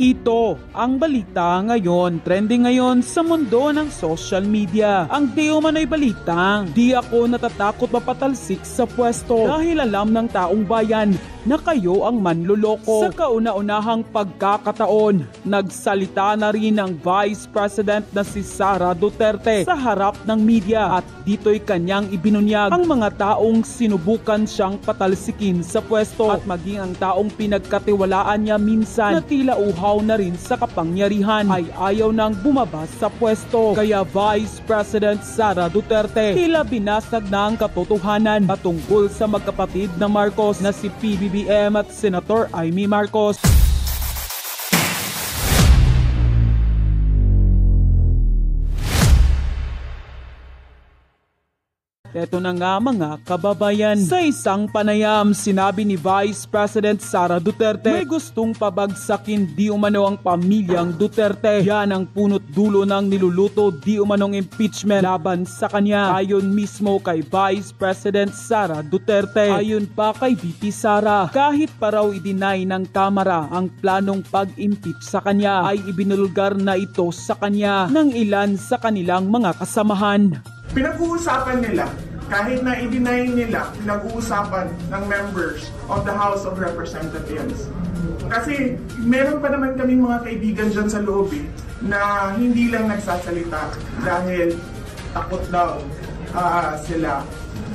Ito ang balita ngayon, trending ngayon sa mundo ng social media. Ang di umano'y balitang, di ako natatakot mapatalsik sa pwesto dahil alam ng taong bayan na kayo ang manloloko. Sa kauna-unahang pagkakataon, nagsalita na rin ang Vice President na si Sara Duterte sa harap ng media at dito'y kanyang ibinunyag ang mga taong sinubukan siyang patalsikin sa pwesto at maging ang taong pinagkatiwalaan niya minsan na tila uhaw na rin sa kapangyarihan ay ayaw nang bumaba sa pwesto. Kaya Vice President Sara Duterte tila binasag na ang katotohanan patungkol sa magkapatid na Marcos na si PBBM at Senator Amy Marcos. Ito na nga mga kababayan. Sa isang panayam, sinabi ni Vice President Sara Duterte, may gustong pabagsakin di umano ang pamilyang Duterte. Yan ang punot dulo ng niluluto di umanong impeachment laban sa kanya. Ayon mismo kay Vice President Sara Duterte. Ayon pa kay VP Sara, kahit pa raw i-deny ng Kamara ang planong pag-impeach sa kanya, ay ibinulgar na ito sa kanya ng ilan sa kanilang mga kasamahan. Pinag-uusapan nila, kahit na i-deny nila, pinag-uusapan ng members of the House of Representatives. Kasi meron pa naman kaming mga kaibigan dyan sa loob na hindi lang nagsasalita dahil takot daw sila.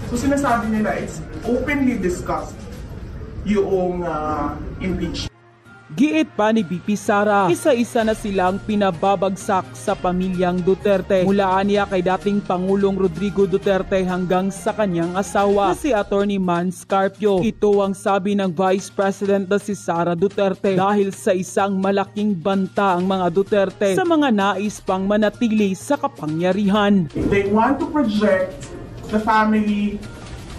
So sinasabi nila, it's openly discussed yung impeachment. Giit pa ni VP Sara, isa-isa na silang pinababagsak sa pamilyang Duterte. Mula niya kay dating Pangulong Rodrigo Duterte hanggang sa kanyang asawa na si Attorney Mans Carpio. Ito ang sabi ng Vice President na si Sara Duterte dahil sa isang malaking banta ang mga Duterte sa mga nais pang manatili sa kapangyarihan. They want to project the family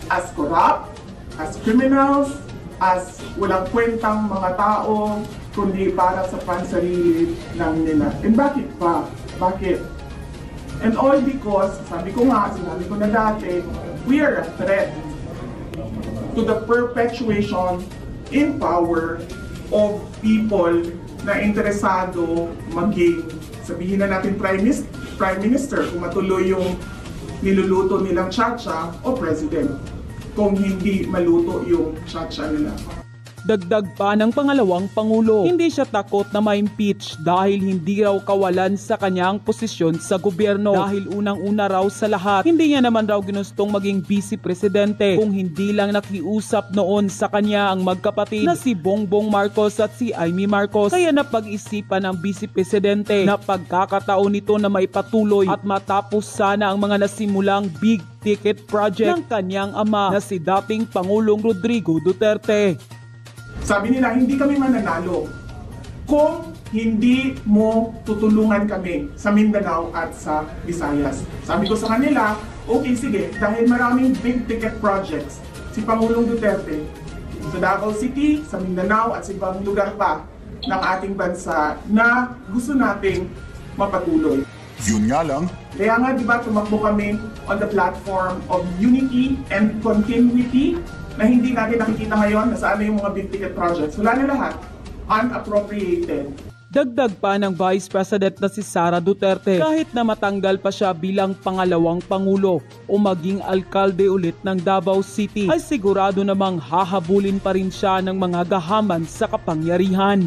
as corrupt, as criminals, as walang kwentang mga tao, kundi para sa pansarili lang nila. And bakit pa? Bakit? And all because, sabi ko na dati, we are a threat to the perpetuation in power of people na interesado maging, sabihin na natin Prime Minister, kung matuloy yung niluluto nilang tsa-tsa o President, kung hindi maluto yung tsa-tsa nila. Dagdag pa ng pangalawang Pangulo, hindi siya takot na ma-impeach dahil hindi raw kawalan sa kanyang posisyon sa gobyerno. Dahil unang-una raw sa lahat, hindi niya naman raw ginustong maging vice presidente kung hindi lang nakiusap noon sa kanya ang magkapatid na si Bongbong Marcos at si Amy Marcos. Kaya napag-isipan ng vice presidente na pagkakataon nito na maipatuloy at matapos sana ang mga nasimulang big ticket project ng kanyang ama na si dating Pangulong Rodrigo Duterte. Sabi nila, hindi kami mananalo kung hindi mo tutulungan kami sa Mindanao at sa Visayas. Sabi ko sa kanila, okay sige, dahil maraming big ticket projects si Pangulong Duterte sa Davao City, sa Mindanao at sa ibang lugar pa ng ating bansa na gusto nating mapatuloy. Yun nga lang. Kaya nga, di ba, tumakbo kami on the platform of unity and continuity na hindi natin nakikita ngayon na saan na yung mga big ticket projects. Wala na lahat. Unappropriated. Dagdag pa ng Vice President na si Sara Duterte, kahit na matanggal pa siya bilang pangalawang Pangulo o maging alkalde ulit ng Davao City, ay sigurado namang hahabulin pa rin siya ng mga gahaman sa kapangyarihan.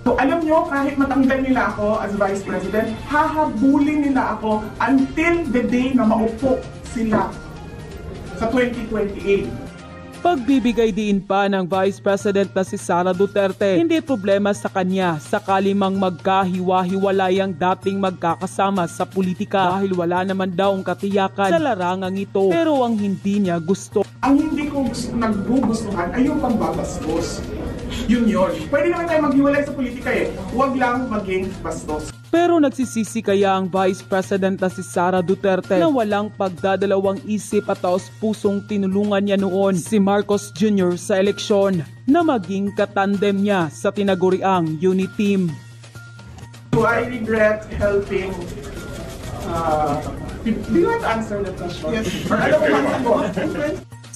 So alam nyo, kahit matanggal nila ako as Vice President, hahabulin nila ako until the day na maupo sila sa 2028. Pagbibigay diin pa ng Vice President na si Sara Duterte, hindi problema sa kanya sakali mang magkahiwa-hiwalay ang dating magkakasama sa politika dahil wala naman daw ang katiyakan sa larangang ito. Pero ang hindi niya gusto, ang hindi ko nagbugustuhan ay yung pambabastos. Yun. Pwede naman tayo maghiwalay sa politika huwag lang maging bastos. Pero nagsisisi kaya ang Vice President na si Sara Duterte na walang pagdadalawang isip at taos-pusong tinulungan niya noon si Marcos Jr. sa eleksyon na maging katandem niya sa tinaguriang unit team. Do I regret helping do you want to answer the question? Yes. Or ano ko?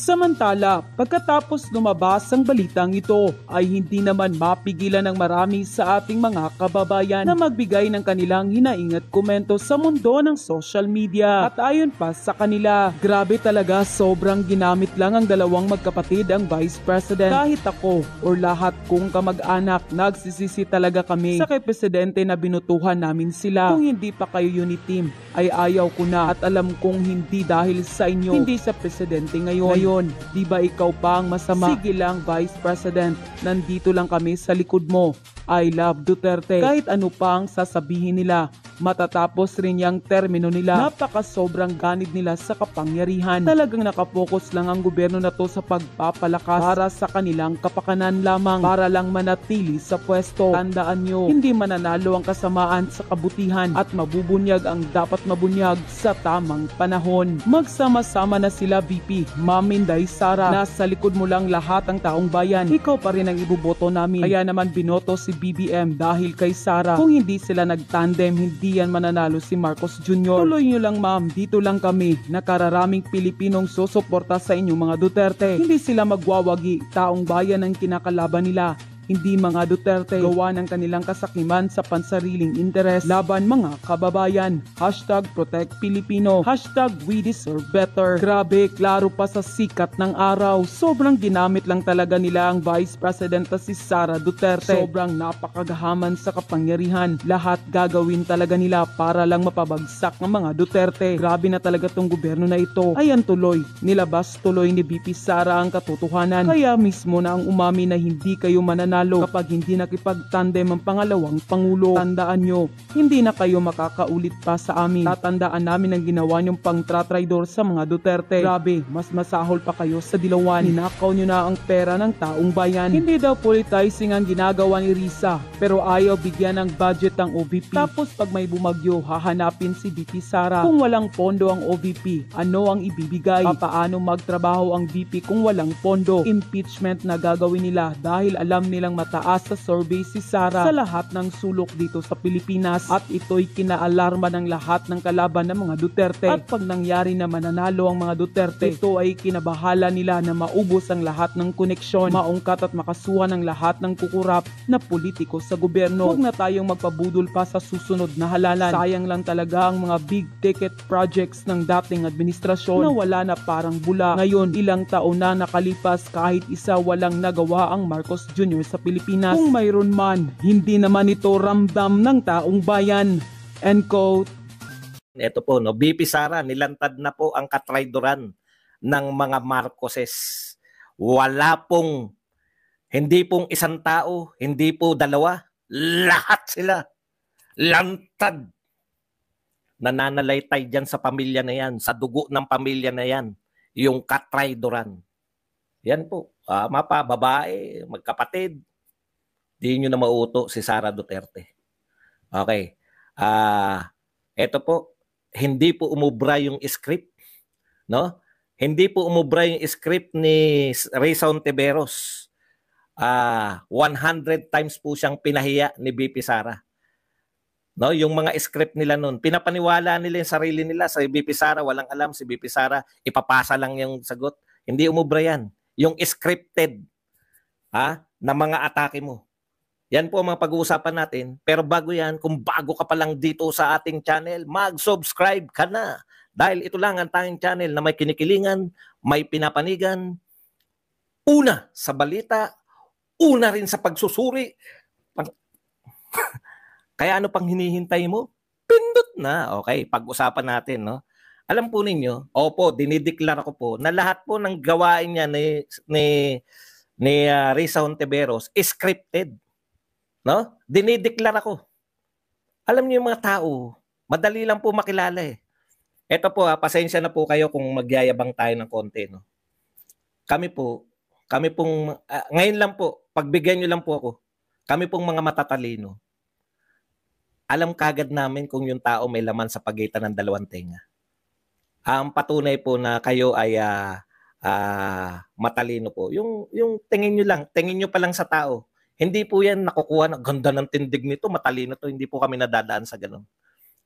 Samantala, pagkatapos lumabas ang balitang ito ay hindi naman mapigilan ng marami sa ating mga kababayan na magbigay ng kanilang hinaing at komento sa mundo ng social media. At ayon pa sa kanila, grabe talaga, sobrang ginamit lang ang dalawang magkapatid ang Vice President. Kahit ako or lahat kong kamag-anak, nagsisisi talaga kami sa kay Presidente na binutuhan namin sila. Kung hindi pa kayo unit team, ay ayaw ko na at alam kong hindi dahil sa inyo, hindi sa Presidente ngayon. Di ba ikaw pa ang masama? Sige lang, Vice President, nandito lang kami sa likod mo. I love Duterte. Kahit ano pang sasabihin nila, matatapos rin yung termino nila. Sobrang ganid nila sa kapangyarihan. Talagang nakapokus lang ang gobyerno na to sa pagpapalakas para sa kanilang kapakanan lamang, para lang manatili sa pwesto. Tandaan nyo, hindi mananalo ang kasamaan sa kabutihan at mabubunyag ang dapat mabunyag sa tamang panahon. Magsama-sama na sila, VP, Ma'am Inday Sara. Nasa likod mo lang lahat ang taong bayan. Ikaw pa rin ang ibuboto namin. Kaya naman binoto si BBM dahil kay Sara. Kung hindi sila nagtandem, hindi yan mananalo si Marcos Jr. Tuloy nyo lang, ma'am, dito lang kami, nakararaming Pilipinong susuporta sa inyong mga Duterte. Hindi sila magwawagi, taong bayan ang kinakalaban nila. Hindi mga Duterte, gawa ng kanilang kasakiman sa pansariling interes laban mga kababayan. #Protect Filipino, #We Deserve Better. Grabe, klaro pa sa sikat ng araw. Sobrang ginamit lang talaga nila ang Vice President na si Sara Duterte. Sobrang napakagahaman sa kapangyarihan. Lahat gagawin talaga nila para lang mapabagsak ng mga Duterte. Grabe na talaga tong gobyerno na ito. Ayan tuloy, nilabas tuloy ni VP Sara ang katotohanan. Kaya mismo na ang umami na hindi kayo mananalo kapag hindi nakipagtandem ang pangalawang pangulo. Tandaan nyo, hindi na kayo makakaulit pa sa amin. Tatandaan namin ang ginawa nyong pangtratraidor sa mga Duterte. Grabe, mas masahol pa kayo sa dilawan. Ninakaw nyo na ang pera ng taong bayan. Hindi daw politicing ang ginagawa ni Risa, pero ayaw bigyan ng budget ang OVP. Tapos pag may bumagyo, hahanapin si VP Sara. Kung walang pondo ang OVP, ano ang ibibigay? Paano magtrabaho ang VP kung walang pondo? Impeachment na gagawin nila dahil alam nilang mataas sa survey si Sara sa lahat ng sulok dito sa Pilipinas, at ito'y kinaalarma ng lahat ng kalaban ng mga Duterte. At pag nangyari na mananalo ang mga Duterte, ito ay kinabahala nila na maubos ang lahat ng koneksyon, maungkat at makasuhan ng lahat ng kukurap na politiko sa gobyerno. Huwag na tayong magpabudol pa sa susunod na halalan. Sayang lang talaga ang mga big ticket projects ng dating administrasyon na wala na parang bula. Ngayon, ilang taon na nakalipas, kahit isa walang nagawa ang Marcos Jr. sa Pilipinas. Kung mayroon man, hindi naman ito ramdam ng taong bayan. End quote. Ito po, no, VP Sara, nilantad na po ang katraidoran ng mga Marcoses. Hindi pong isang tao, hindi po dalawa, lahat sila lantad. Nananalaytay dyan sa pamilya na yan, sa dugo ng pamilya na yan, yung katraidoran. Yan po, babae, magkapatid, di nyo na mauto si Sara Duterte. Okay. Ito po, hindi po umubra yung script, no? Hindi po umubra yung script ni Risa Hontiveros. 100 times po siyang pinahiya ni VP Sara. No, yung mga script nila noon, pinapaniwala nila yung sarili nila sa VP Sara, walang alam si VP Sara, ipapasa lang yung sagot. Hindi umubra yan. Yung scripted na mga atake mo. Yan po ang mga pag-uusapan natin. Pero bago yan, kung bago ka pa lang dito sa ating channel, mag-subscribe ka na. Dahil ito lang ang tanging channel na may kinikilingan, may pinapanigan. Una sa balita, una rin sa pagsusuri. Kaya ano pang hinihintay mo? Pindot na. Okay, pag-usapan natin, no? Alam po ninyo, opo, dinideklara ko po na lahat po ng gawain niya ni Risa Hontiveros is scripted. No? Dinideklara ko. Alam niyo yung mga tao, madali lang po makilala eh. Ito po, pasensya na po kayo kung magyayabang tayo ng konti, no? Kami pong, ngayon lang po, pagbigyan nyo lang po ako, kami pong mga matatalino, alam kagad namin kung yung tao may laman sa pagitan ng dalawang tenga. Ang patunay po na kayo ay matalino po. Yung tingin nyo pa lang sa tao. Hindi po yan nakukuha na ganda ng tindig nito, matalino to. Hindi po kami nadadaan sa ganun.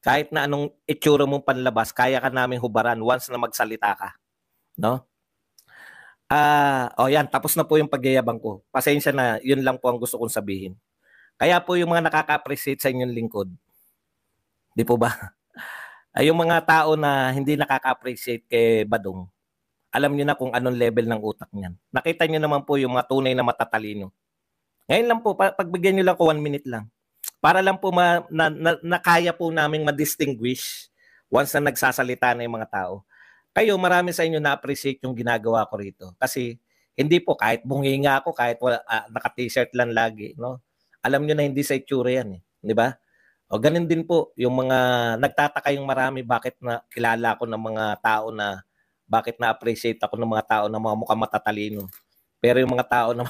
Kahit na anong itsura mong panlabas, kaya ka namin hubaran once na magsalita ka. No? Yan, tapos na po yung pagyayabang ko. Pasensya na, yun lang po ang gusto kong sabihin. Kaya po yung mga nakaka-appreciate sa inyong lingkod, di po ba? Ay, yung mga tao na hindi nakaka-appreciate kay Badong, alam niyo na kung anong level ng utak niyan. Nakita niyo naman po yung mga tunay na matatalino. Ngayon lang po, pagbigyan niyo lang ko 1 minute lang. Para lang po na kaya po naming ma-distinguish once na nagsasalita na yung mga tao. Kayo, marami sa inyo na-appreciate yung ginagawa ko rito. Kasi hindi po, kahit bunginga ako, kahit naka-t-shirt lang lagi, no? Alam nyo na hindi sa itsura yan, eh. Di ba? O ganun din po, yung mga nagtataka yung marami bakit na kilala ko ng mga tao na bakit na-appreciate ako ng mga tao na mga mukhang matatalino. Pero yung mga tao na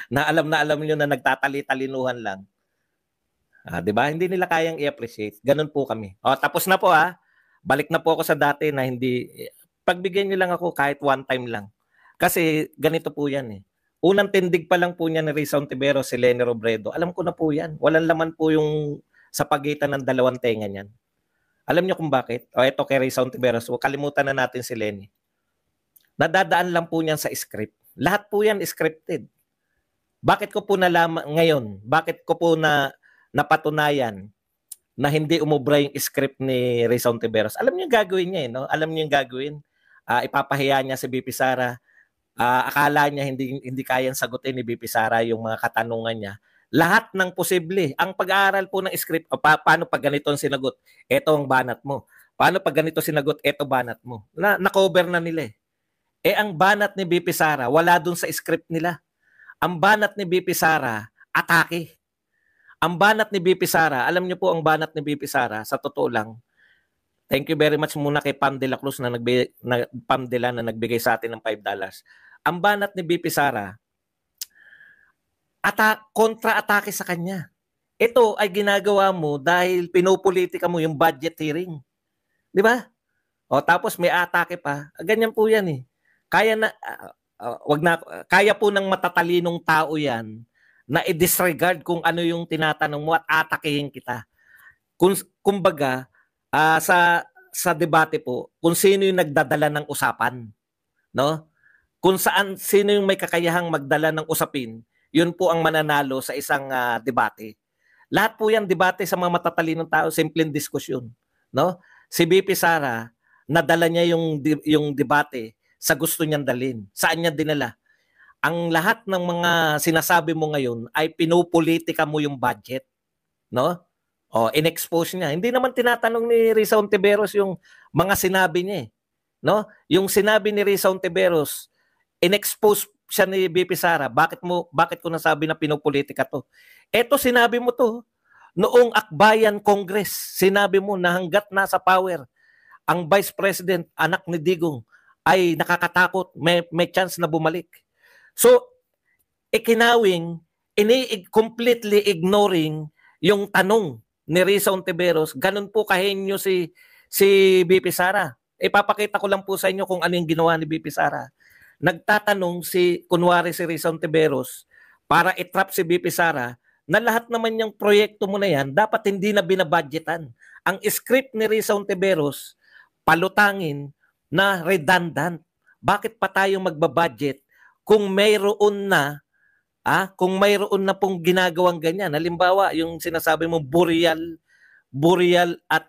na alam nyo na nagtatali-talinuhan lang, di ba? Hindi nila kayang i-appreciate. Ganun po kami. Tapos na po Balik na po ako sa dati na hindi, pagbigyan niyo lang ako kahit 1 time lang. Kasi ganito po yan eh. Unang tindig pa lang po niya ni Risa Ontiveros, si Leni Robredo. Alam ko na po yan. Walang laman po yung sa pagitan ng dalawang tenga niyan. Alam niyo kung bakit? Ito kay Risa Ontiveros, kalimutan na natin si Leni. Nadadaan lang po niyan sa script. Lahat po yan scripted. Bakit ko po nalaman ngayon? Bakit ko po napatunayan na hindi umubra yung script ni Risa Ontiveros? Alam niyo yung gagawin niya, no? Alam niyo yung gagawin. Ipapahiya niya si BP Sara. Akala niya hindi kayang sagutin ni BP Sara yung mga katanungan niya. Lahat ng posible. Ang pag-aaral po ng script, paano pag ganito ang sinagot? Ito ang banat mo. Paano pag ganito sinagot? Ito banat mo. Na-cover na nila eh. Ang banat ni BP Sara, wala dun sa script nila. Ang banat ni BP Sara, atake. Ang banat ni BP Sara, alam niyo po ang banat ni BP Sara, sa totoo lang, thank you very much muna kay Pam de la Cruz na nagbigay sa atin ng $5. Ang banat ni BP Sara, kontra-atake sa kanya. Ito ay ginagawa mo dahil pinopolitika mo yung budget hearing. Di ba? Tapos may atake pa. Ganyan po yan eh. Kaya po ng matatalinong tao yan na i-disregard kung ano yung tinatanong mo at atakehin kita. Kumbaga, sa debate po, kung sino yung nagdadala ng usapan, no? Kung sino yung may kakayahang magdala ng usapin, yun po ang mananalo sa isang debate. Lahat po yan debate sa mga matatalinong tao, simpleng diskusyon, no? Si BP Sara, nadala niya yung debate sa gusto niyang dalhin. Saan niya dinala? Ang lahat ng mga sinasabi mo ngayon ay pinopolitika mo yung budget, no? In-expose niya. Hindi naman tinatanong ni Risa Ontiveros yung mga sinabi niya, no? Yung sinabi ni Risa Ontiveros, in-expose siya ni BP Sara. Bakit ko nasabi na pinopolitika to? Eto sinabi mo to. Noong Akbayan Congress, sinabi mo na hanggat nasa power ang Vice President, anak ni Digong, ay nakakatakot, may chance na bumalik. So, ikinawing, completely ignoring yung tanong ni Risa Ontiveros, ganun po kahenyo si BP Sara. Ipapakita ko lang po sa inyo kung ano yung ginawa ni BP Sara. Nagtatanong kunwari si Risa Ontiveros para itrap si BP Sara na lahat naman yung proyekto mo na yan, dapat hindi na binabudgetan. Ang script ni Risa Ontiveros, palutangin na redundant. Bakit pa tayo magbabudget kung mayroon na pong ginagawang ganyan? Halimbawa, yung sinasabi mo burial at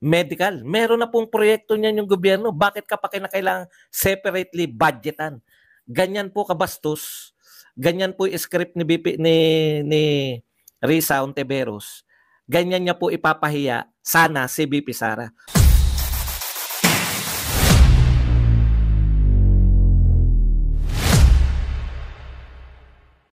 medical. Meron na pong proyekto niyan yung gobyerno. Bakit ka pa kinakailangan separately budgetan? Ganyan po kabastos. Ganyan po yung script ni Risa Ontiveros. Ganyan niya po ipapahiya sana si BP Sara.